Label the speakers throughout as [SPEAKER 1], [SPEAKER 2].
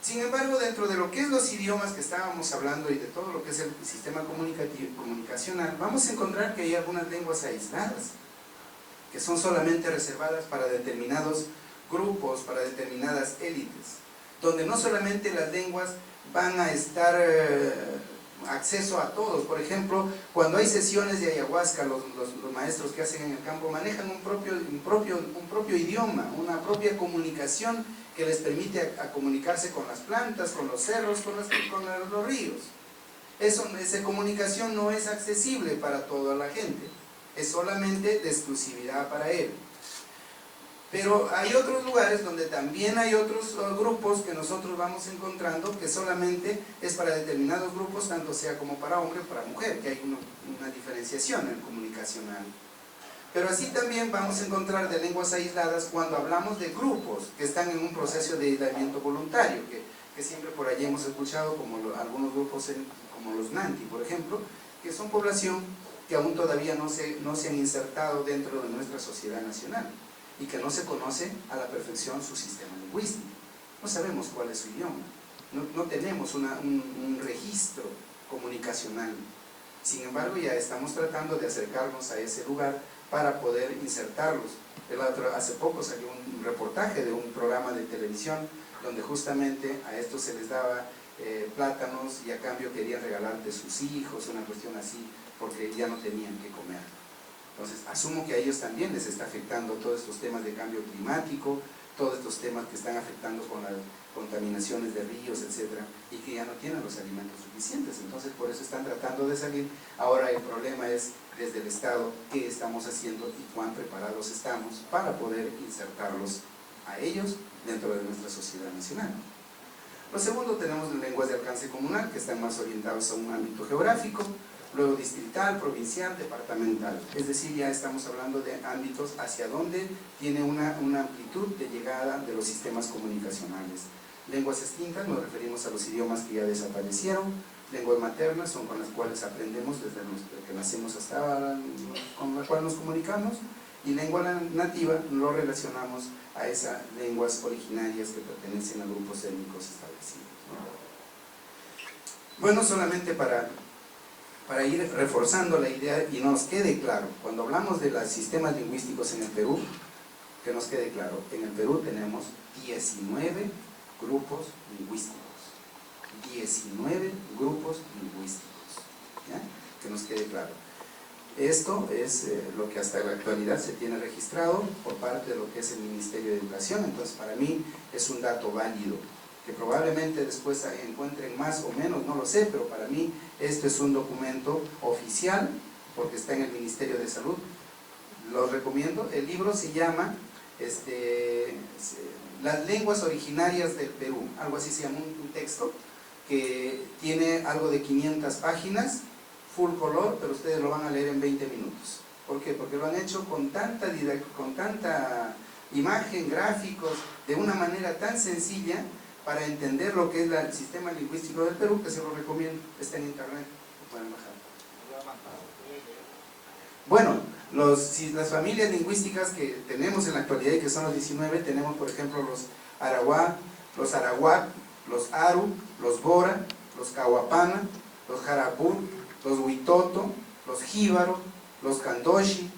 [SPEAKER 1] Sin embargo, dentro de lo que es los idiomas que estábamos hablando y de todo lo que es el sistema comunicacional, vamos a encontrar que hay algunas lenguas aisladas, que son solamente reservadas para determinados grupos, para determinadas élites, donde no solamente las lenguas van a estar acceso a todos. Por ejemplo, cuando hay sesiones de ayahuasca, los maestros que hacen en el campo manejan un propio idioma, una propia comunicación que les permite a comunicarse con las plantas, con los cerros, con los ríos. Esa comunicación no es accesible para toda la gente, es solamente de exclusividad para él. Pero hay otros lugares donde también hay otros grupos que nosotros vamos encontrando que solamente es para determinados grupos, tanto sea como para hombre o para mujer, que hay una diferenciación en comunicacional. Pero así también vamos a encontrar de lenguas aisladas cuando hablamos de grupos que están en un proceso de aislamiento voluntario, que siempre por allí hemos escuchado, como algunos grupos como los Nanti, por ejemplo, que son población que aún todavía no se han insertado dentro de nuestra sociedad nacional y que no se conoce a la perfección su sistema lingüístico. No sabemos cuál es su idioma, no tenemos un registro comunicacional. Sin embargo, ya estamos tratando de acercarnos a ese lugar para poder insertarlos. Hace poco salió un reportaje de un programa de televisión donde justamente a estos se les daba plátanos y a cambio querían regalarte sus hijos, una cuestión así, porque ya no tenían que comer. Entonces, asumo que a ellos también les está afectando todos estos temas de cambio climático, todos estos temas que están afectando con las contaminaciones de ríos, etcétera, y que ya no tienen los alimentos suficientes. Entonces, por eso están tratando de salir. Ahora el problema es, desde el Estado, qué estamos haciendo y cuán preparados estamos para poder insertarlos a ellos dentro de nuestra sociedad nacional. Lo segundo, tenemos lenguas de alcance comunal, que están más orientados a un ámbito geográfico, luego distrital, provincial, departamental. Es decir, ya estamos hablando de ámbitos hacia donde tiene una amplitud de llegada de los sistemas comunicacionales. Lenguas extintas, nos referimos a los idiomas que ya desaparecieron. Lenguas maternas son con las cuales aprendemos desde que nacemos hasta ahora, con la cual nos comunicamos. Y lengua nativa lo relacionamos a esas lenguas originarias que pertenecen a grupos étnicos establecidos, ¿no? Bueno, solamente para ir reforzando la idea y nos quede claro, cuando hablamos de los sistemas lingüísticos en el Perú, que nos quede claro, en el Perú tenemos 19 grupos lingüísticos, 19 grupos lingüísticos, ¿ya? Que nos quede claro. Esto es lo que hasta la actualidad se tiene registrado por parte de lo que es el Ministerio de Educación. Entonces, para mí es un dato válido, que probablemente después encuentren más o menos, no lo sé, pero para mí este es un documento oficial, porque está en el Ministerio de Salud. Los recomiendo. El libro se llama Las lenguas originarias del Perú, algo así se llama, un texto que tiene algo de 500 páginas, full color, pero ustedes lo van a leer en 20 minutos. ¿Por qué? Porque lo han hecho con tanta imagen, gráficos, de una manera tan sencilla, para entender lo que es el sistema lingüístico del Perú, que se lo recomiendo. Está en internet, lo pueden bajar. Bueno, las familias lingüísticas que tenemos en la actualidad, y que son los 19, tenemos por ejemplo los Arahuá, los Arawak, los Aru, los Bora, los Cahuapana, los Jarapur, los Huitoto, los Jíbaro, los Candoshi,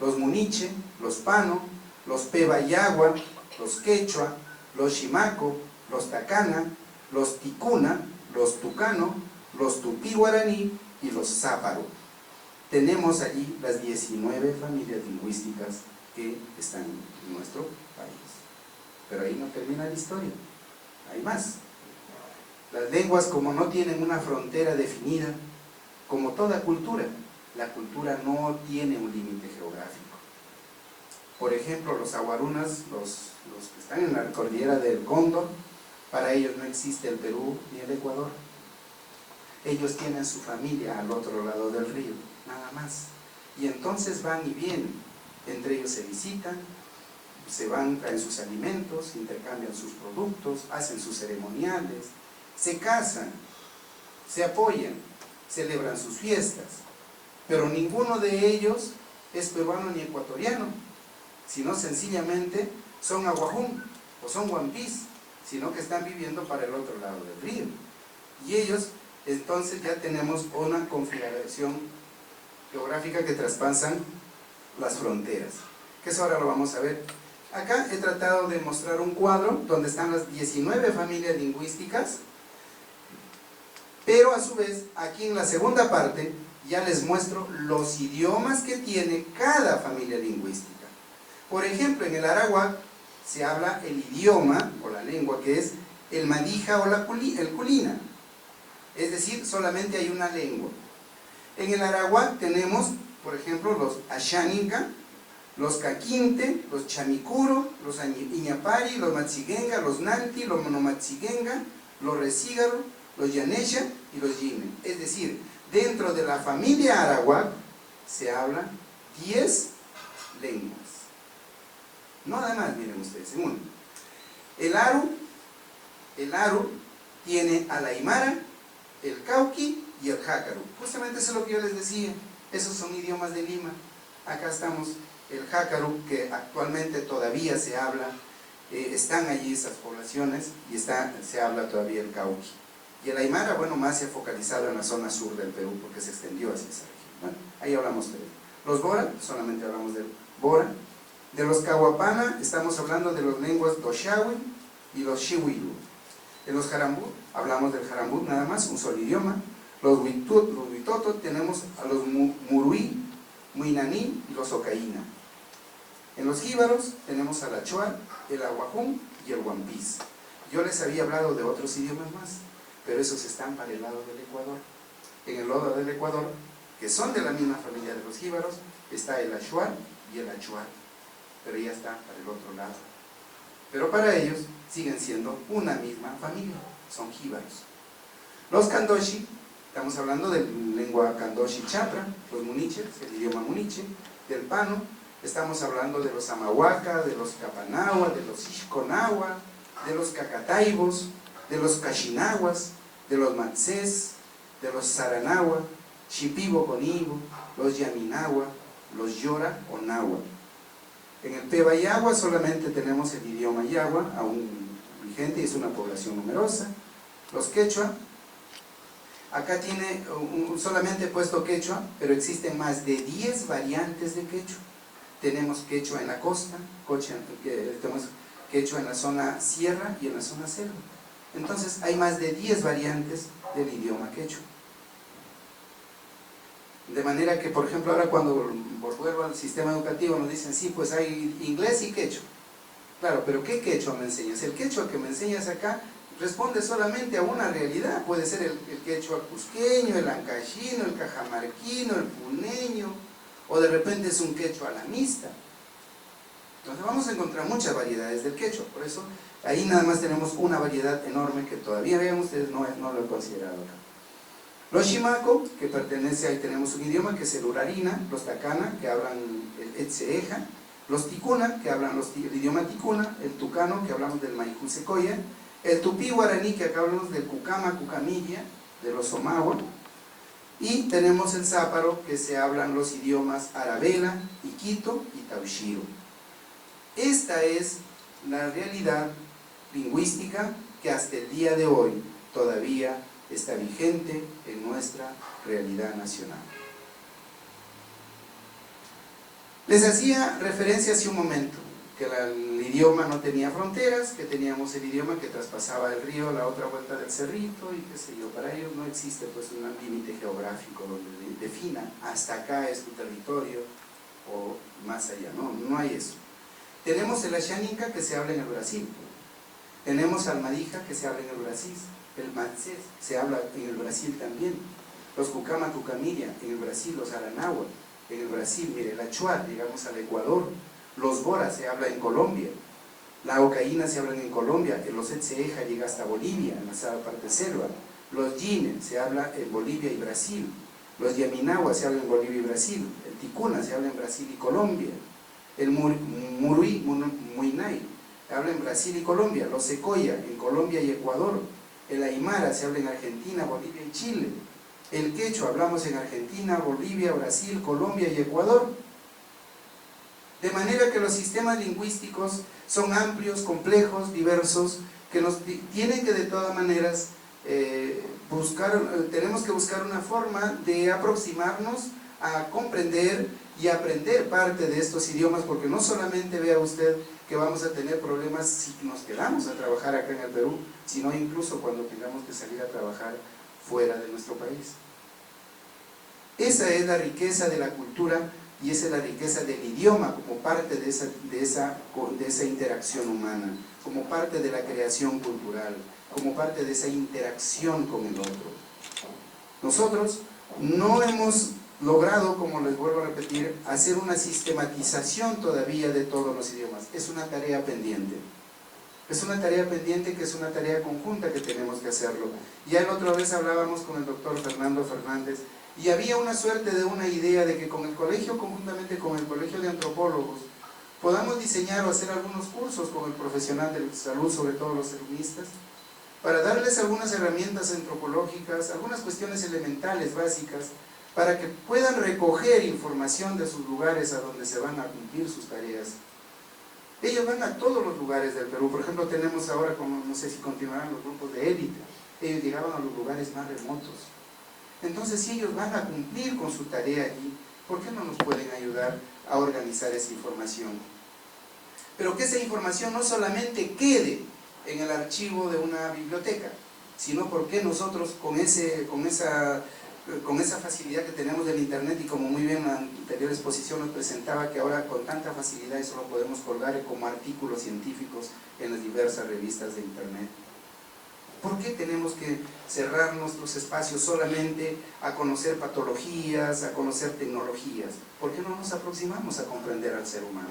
[SPEAKER 1] los Muniche, los Pano, los Pebayagua, los Quechua, los Shimaco, los Tacana, los Ticuna, los Tucano, los Tupí Guaraní y los Záparo. Tenemos allí las 19 familias lingüísticas que están en nuestro país. Pero ahí no termina la historia, hay más. Las lenguas, como no tienen una frontera definida, como toda cultura, la cultura no tiene un límite geográfico. Por ejemplo, los aguarunas, los que están en la cordillera del Cóndor, para ellos no existe el Perú ni el Ecuador. Ellos tienen su familia al otro lado del río, nada más. Y entonces van y vienen, entre ellos se visitan, se van, traen sus alimentos, intercambian sus productos, hacen sus ceremoniales, se casan, se apoyan, celebran sus fiestas, pero ninguno de ellos es peruano ni ecuatoriano, sino sencillamente son aguajún o son huampís, sino que están viviendo para el otro lado del río. Y ellos, entonces ya tenemos una configuración geográfica que traspasan las fronteras, que eso ahora lo vamos a ver. Acá he tratado de mostrar un cuadro donde están las 19 familias lingüísticas, pero a su vez, aquí en la segunda parte, ya les muestro los idiomas que tiene cada familia lingüística. Por ejemplo, en el arawak se habla el idioma, o la lengua, que es el madija o el kulina. Es decir, solamente hay una lengua. En el arawak tenemos, por ejemplo, los ashaninka, los caquinte, los chamicuro, los iñapari, los matsigenga, los nanti, los monomatsigenga, los resígaro, los yanesha y los yime. Es decir, dentro de la familia arawak se habla 10 lenguas. Nada más, miren ustedes, en uno. El aru tiene al aymara, el cauqui y el jácaro. Justamente eso es lo que yo les decía, esos son idiomas de Lima. Acá estamos el jácaro, que actualmente todavía se habla, están allí esas poblaciones, y se habla todavía el cauqui. Y el aymara, bueno, más se ha focalizado en la zona sur del Perú, porque se extendió hacia esa región. Bueno, ahí hablamos de los bora, solamente hablamos del bora. De los cahuapana, estamos hablando de las lenguas doshawi y los shiwilu. De los jarambú, hablamos del jarambú nada más, un solo idioma. Los huitoto, tenemos a los muruí, muinaní y los ocaína. En los jíbaros tenemos al achuar, el aguajún y el huampís. Yo les había hablado de otros idiomas más, pero esos están para el lado del Ecuador. En el lado del Ecuador, que son de la misma familia de los jíbaros, está el achuar y el achuar, pero ya está para el otro lado. Pero para ellos siguen siendo una misma familia, son jíbaros. Los kandoshi, estamos hablando de lengua kandoshi chapra, los muniches, el idioma muniche, del pano. Estamos hablando de los amahuaca, de los capanagua, de los ixconagua, de los cacataibos, de los cachinaguas, de los matzés, de los saranagua, chipibo con ibo, los yaminagua, los yora o nahua. En el Peba Yagua solamente tenemos el idioma Yagua, aún vigente, y es una población numerosa. Los quechua, acá tiene solamente he puesto quechua, pero existen más de 10 variantes de quechua. Tenemos quechua en la costa, tenemos quechua en la zona sierra y en la zona selva. Entonces hay más de 10 variantes del idioma quechua. De manera que, por ejemplo, ahora cuando vuelvo al sistema educativo nos dicen, sí, pues hay inglés y quechua. Claro, pero ¿qué quechua me enseñas? El quechua que me enseñas acá responde solamente a una realidad. Puede ser el quechua cusqueño, el ancashino, el cajamarquino, el puneño, o de repente es un quechua alamista. Entonces vamos a encontrar muchas variedades del quechua, por eso ahí nada más tenemos una variedad enorme que todavía vean ustedes, no lo he considerado acá. Los shimaco, que pertenece, ahí tenemos un idioma que es el urarina, los tacana, que hablan el etseeja, los ticuna, que hablan el idioma ticuna, el tucano, que hablamos del maicú secoya, el tupí guaraní, que acá hablamos del cucama, cucamilla, de los omagua, y tenemos el záparo, que se hablan los idiomas arabela, iquito y taushiro. Esta es la realidad lingüística que hasta el día de hoy todavía está vigente en nuestra realidad nacional. Les hacía referencia hace un momento que el idioma no tenía fronteras, que teníamos el idioma que traspasaba el río a la otra vuelta del cerrito y qué sé yo. Para ellos no existe pues un límite geográfico donde defina hasta acá es tu territorio o más allá, no hay eso. Tenemos el ashaninka que se habla en el Brasil, tenemos al madija que se habla en el Brasil, el matzés se habla en el Brasil también, los cucama cucamilla en el Brasil, los aranagua en el Brasil, mire, el achuar, llegamos al Ecuador, los boras se habla en Colombia, la ocaína se habla en Colombia, los etseeja llega hasta Bolivia, en la parte selva, los yine se habla en Bolivia y Brasil, los yaminagua se habla en Bolivia y Brasil, el ticuna se habla en Brasil y Colombia, el muruí, muinay, habla en Brasil y Colombia, los secoya en Colombia y Ecuador, el aymara se habla en Argentina, Bolivia y Chile, el quechua hablamos en Argentina, Bolivia, Brasil, Colombia y Ecuador. De manera que los sistemas lingüísticos son amplios, complejos, diversos, que nos tienen que de todas maneras tenemos que buscar una forma de aproximarnos a comprender y aprender parte de estos idiomas, porque no solamente vea usted que vamos a tener problemas si nos quedamos a trabajar acá en el Perú, sino incluso cuando tengamos que salir a trabajar fuera de nuestro país. Esa es la riqueza de la cultura y esa es la riqueza del idioma como parte de esa interacción humana, como parte de la creación cultural, como parte de esa interacción con el otro. Nosotros no hemos logrado, como les vuelvo a repetir, hacer una sistematización todavía de todos los idiomas. Es una tarea pendiente. Es una tarea pendiente que es una tarea conjunta que tenemos que hacerlo. Ya la otra vez hablábamos con el doctor Fernando Fernández y había una suerte de una idea de que con el colegio, conjuntamente con el colegio de antropólogos, podamos diseñar o hacer algunos cursos con el profesional de salud, sobre todo los serumistas, para darles algunas herramientas antropológicas, algunas cuestiones elementales, básicas, para que puedan recoger información de sus lugares a donde se van a cumplir sus tareas. Ellos van a todos los lugares del Perú. Por ejemplo, tenemos ahora, como no sé si continuarán los grupos de élite, ellos llegaban a los lugares más remotos. Entonces, si ellos van a cumplir con su tarea allí, ¿por qué no nos pueden ayudar a organizar esa información? Pero que esa información no solamente quede en el archivo de una biblioteca, sino porque nosotros con esa facilidad que tenemos del internet, y como muy bien la anterior exposición nos presentaba, que ahora con tanta facilidad eso lo podemos colgar como artículos científicos en las diversas revistas de internet. ¿Por qué tenemos que cerrar nuestros espacios solamente a conocer patologías, a conocer tecnologías? ¿Por qué no nos aproximamos a comprender al ser humano?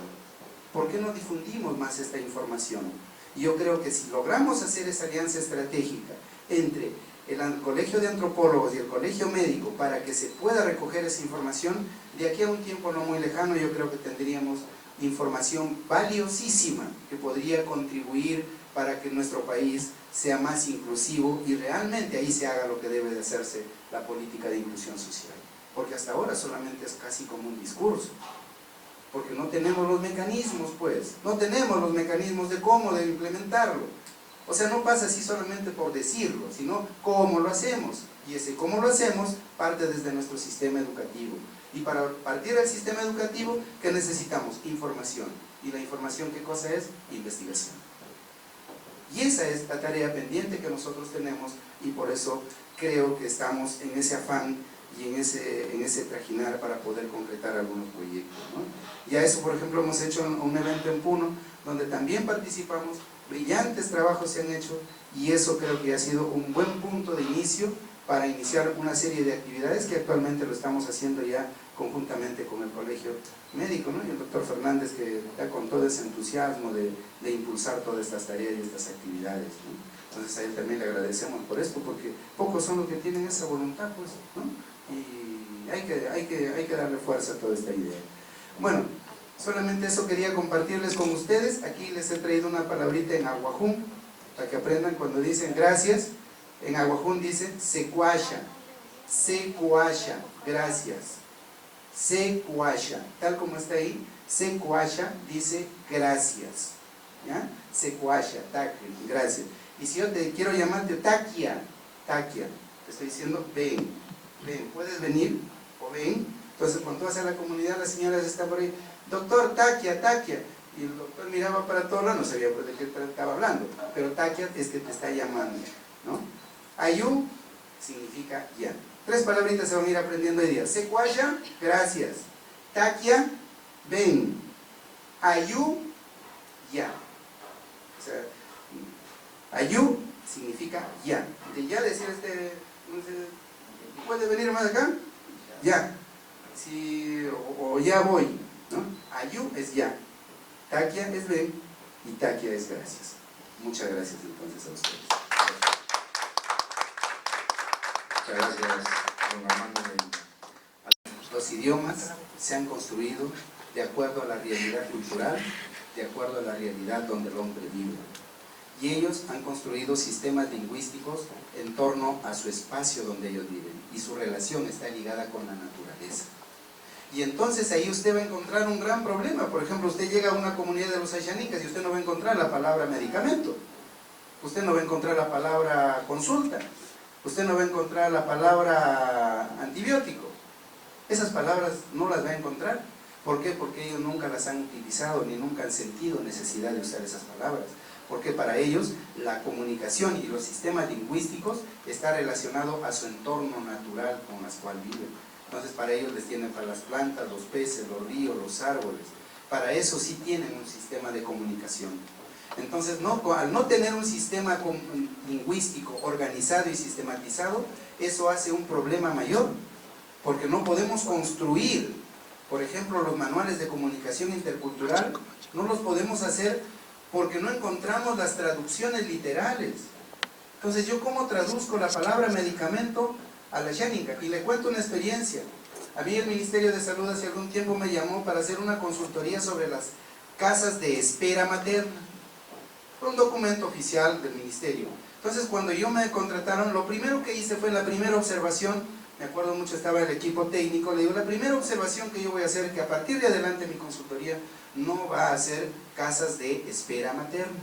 [SPEAKER 1] ¿Por qué no difundimos más esta información? Y yo creo que si logramos hacer esa alianza estratégica entre el Colegio de Antropólogos y el Colegio Médico para que se pueda recoger esa información, de aquí a un tiempo no muy lejano yo creo que tendríamos información valiosísima que podría contribuir para que nuestro país sea más inclusivo y realmente ahí se haga lo que debe de hacerse, la política de inclusión social. Porque hasta ahora solamente es casi como un discurso, porque no tenemos los mecanismos, pues, no tenemos los mecanismos de cómo de implementarlo. O sea, no pasa así solamente por decirlo, sino cómo lo hacemos. Y ese cómo lo hacemos parte desde nuestro sistema educativo. Y para partir del sistema educativo, ¿qué necesitamos? Información. ¿Y la información qué cosa es? Investigación. Y esa es la tarea pendiente que nosotros tenemos, y por eso creo que estamos en ese afán y en ese trajinar para poder concretar algunos proyectos, ¿no? Y a eso, por ejemplo, hemos hecho un evento en Puno, donde también participamos, brillantes trabajos se han hecho, y eso creo que ha sido un buen punto de inicio para iniciar una serie de actividades que actualmente lo estamos haciendo ya conjuntamente con el Colegio Médico, ¿no? Y el doctor Fernández, que está con todo ese entusiasmo de impulsar todas estas tareas y estas actividades, ¿no? Entonces a él también le agradecemos por esto, porque pocos son los que tienen esa voluntad, pues, ¿no? Y hay que darle fuerza a toda esta idea. Bueno, solamente eso quería compartirles con ustedes. Aquí les he traído una palabrita en aguajún, para que aprendan cuando dicen gracias. En aguajún dice secuasha, secuasha, gracias. Secuasha, tal como está ahí, secuasha dice gracias, ¿ya? Secuasha, taquia, gracias. Y si yo te quiero llamarte taquia, taquia, te estoy diciendo ven, ven, puedes venir o ven. Entonces cuando tú vas a la comunidad, las señoras están por ahí, doctor, taquia, taquia. Y el doctor miraba para todos lados, no sabía de qué estaba hablando, pero taquia es que te está llamando, ¿no? Ayú significa ya. 3 palabritas se van a ir aprendiendo hoy día. Secuasha, gracias. Taquia, ven. Ayú, ya. O sea, ayú significa ya. De ya decir ¿puede venir más acá? Ya. Si, o ya voy, ¿no? Ayú es ya. Taquia es ven y taquia es gracias. Muchas gracias entonces a ustedes.
[SPEAKER 2] Muchas gracias, don Armando.
[SPEAKER 1] Los idiomas se han construido de acuerdo a la realidad cultural, de acuerdo a la realidad donde el hombre vive. Y ellos han construido sistemas lingüísticos en torno a su espacio donde ellos viven. Y su relación está ligada con la naturaleza. Y entonces ahí usted va a encontrar un gran problema. Por ejemplo, usted llega a una comunidad de los Ayanicas y usted no va a encontrar la palabra medicamento. usted no va a encontrar la palabra consulta, usted no va a encontrar la palabra antibiótico. Esas palabras no las va a encontrar. ¿Por qué? Porque ellos nunca las han utilizado ni nunca han sentido necesidad de usar esas palabras. Porque para ellos la comunicación y los sistemas lingüísticos está relacionado a su entorno natural con el cual viven. Entonces para ellos les tienen para las plantas, los peces, los ríos, los árboles. Para eso sí tienen un sistema de comunicación. Entonces al no tener un sistema lingüístico organizado y sistematizado, eso hace un problema mayor. Porque no podemos construir, por ejemplo, los manuales de comunicación intercultural, no los podemos hacer porque no encontramos las traducciones literales. Entonces, ¿yo cómo traduzco la palabra medicamento a la xáninga? Y le cuento una experiencia. A mí el Ministerio de Salud hace algún tiempo me llamó para hacer una consultoría sobre las casas de espera materna. Fue un documento oficial del Ministerio. Entonces, cuando yo me contrataron, lo primero que hice fue en la primera observación. Me acuerdo mucho, estaba el equipo técnico, le digo, la primera observación que yo voy a hacer es que a partir de adelante mi consultoría no va a ser casas de espera materna.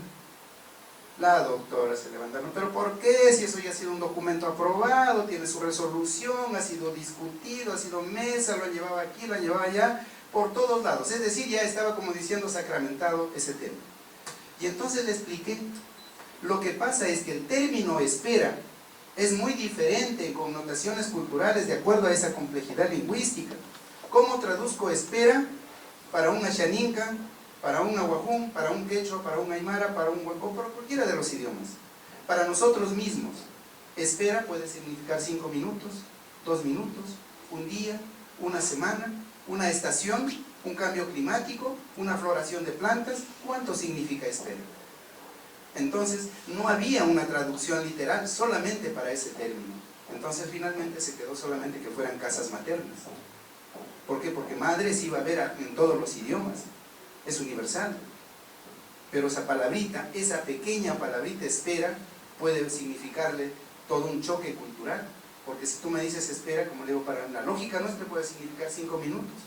[SPEAKER 1] La doctora se levantaron, ¿pero por qué? Si eso ya ha sido un documento aprobado, tiene su resolución, ha sido discutido, ha sido mesa, lo han llevado aquí, lo han llevado allá, por todos lados. Es decir, ya estaba como diciendo sacramentado ese tema. Y entonces le expliqué, lo que pasa es que el término espera es muy diferente en connotaciones culturales de acuerdo a esa complejidad lingüística. ¿Cómo traduzco espera para un xaninga, para un nahuajún, para un quechua, para un aymara, para un hueco, para cualquiera de los idiomas? Para nosotros mismos, espera puede significar 5 minutos, 2 minutos, un día, una semana, una estación, un cambio climático, una floración de plantas. ¿Cuánto significa espera? Entonces, no había una traducción literal solamente para ese término. Entonces, finalmente se quedó solamente que fueran casas maternas. ¿Por qué? Porque madres iba a haber en todos los idiomas. Es universal. Pero esa palabrita, esa pequeña palabrita espera, puede significarle todo un choque cultural. Porque si tú me dices espera, como le digo, para la lógica nuestra puede significar 5 minutos.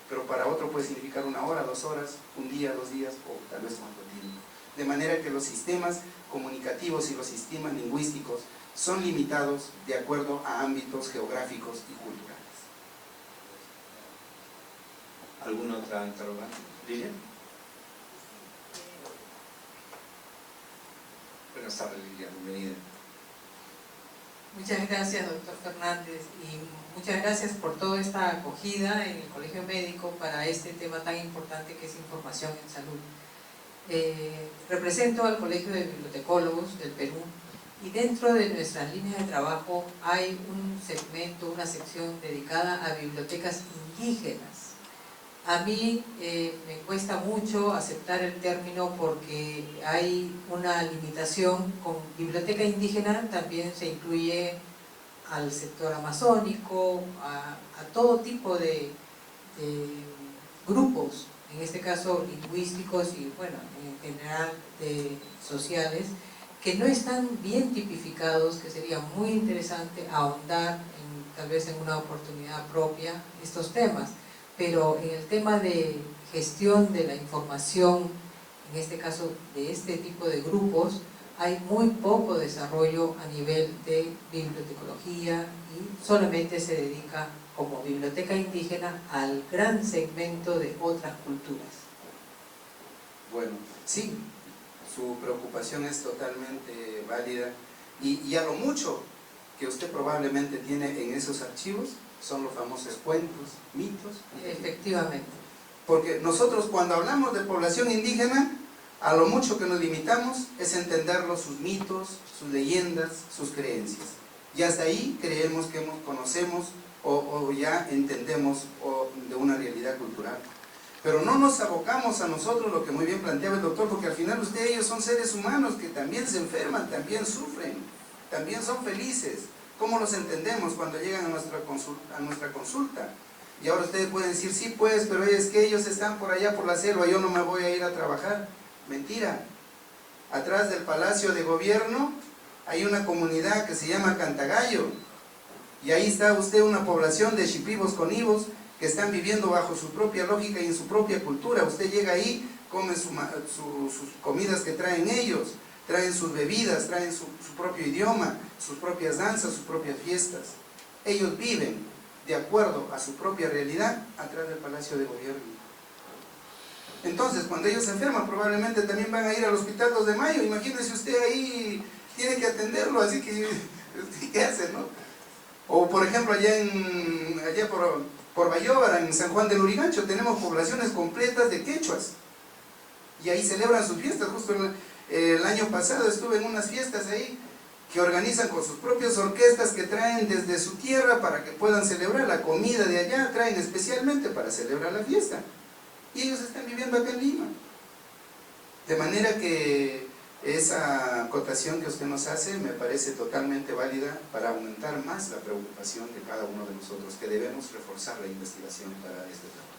[SPEAKER 1] Pero para otro puede significar 1 hora, 2 horas, 1 día, 2 días, o tal vez más tiempo. De manera que los sistemas comunicativos y los sistemas lingüísticos son limitados de acuerdo a ámbitos geográficos y culturales.
[SPEAKER 2] ¿Alguna otra interrogante? ¿Lilian? Buenas tardes, Lilian, bienvenida.
[SPEAKER 3] Muchas gracias, doctor Fernández, y muchas gracias por toda esta acogida en el Colegio Médico para este tema tan importante que es información en salud. Represento al Colegio de Bibliotecólogos del Perú y dentro de nuestras líneas de trabajo hay un segmento, una sección dedicada a bibliotecas indígenas. A mí me cuesta mucho aceptar el término porque hay una limitación. Con biblioteca indígena también se incluye al sector amazónico, a todo tipo de grupos, en este caso lingüísticos y bueno, en general sociales, que no están bien tipificados, que sería muy interesante ahondar tal vez en una oportunidad propia estos temas. Pero en el tema de gestión de la información, en este caso de este tipo de grupos, hay muy poco desarrollo a nivel de bibliotecología y solamente se dedica como biblioteca indígena al gran segmento de otras culturas.
[SPEAKER 1] Bueno, sí, su preocupación es totalmente válida y a lo mucho que usted probablemente tiene en esos archivos son los famosos cuentos, mitos.
[SPEAKER 3] Efectivamente.
[SPEAKER 1] Porque nosotros cuando hablamos de población indígena, a lo mucho que nos limitamos es entenderlo, sus mitos, sus leyendas, sus creencias. Y hasta ahí creemos que conocemos o ya entendemos de una realidad cultural. Pero no nos abocamos a nosotros, lo que muy bien planteaba el doctor, porque al final ellos son seres humanos que también se enferman, también sufren, también son felices. ¿Cómo los entendemos cuando llegan a nuestra consulta? Y ahora ustedes pueden decir, sí pues, pero es que ellos están por allá por la selva, yo no me voy a ir a trabajar. Mentira. Atrás del Palacio de Gobierno hay una comunidad que se llama Cantagallo. Y ahí está usted una población de shipibos conibos que están viviendo bajo su propia lógica y en su propia cultura. Usted llega ahí, come sus comidas que traen ellos, traen sus bebidas, traen su propio idioma, sus propias danzas, sus propias fiestas. Ellos viven de acuerdo a su propia realidad atrás del Palacio de Gobierno. Entonces, cuando ellos se enferman, probablemente también van a ir al Hospital 2 de Mayo. Imagínese usted ahí, tiene que atenderlo, así que, ¿qué hace, no? O, por ejemplo, allá por Bayóvara, en San Juan del Lurigancho, tenemos poblaciones completas de quechuas. Y ahí celebran sus fiestas. Justo el año pasado estuve en unas fiestas ahí, que organizan con sus propias orquestas que traen desde su tierra para que puedan celebrar la comida de allá, traen especialmente para celebrar la fiesta. Y ellos están viviendo acá en Lima. De manera que esa acotación que usted nos hace me parece totalmente válida para aumentar más la preocupación de cada uno de nosotros, que debemos reforzar la investigación para este tema.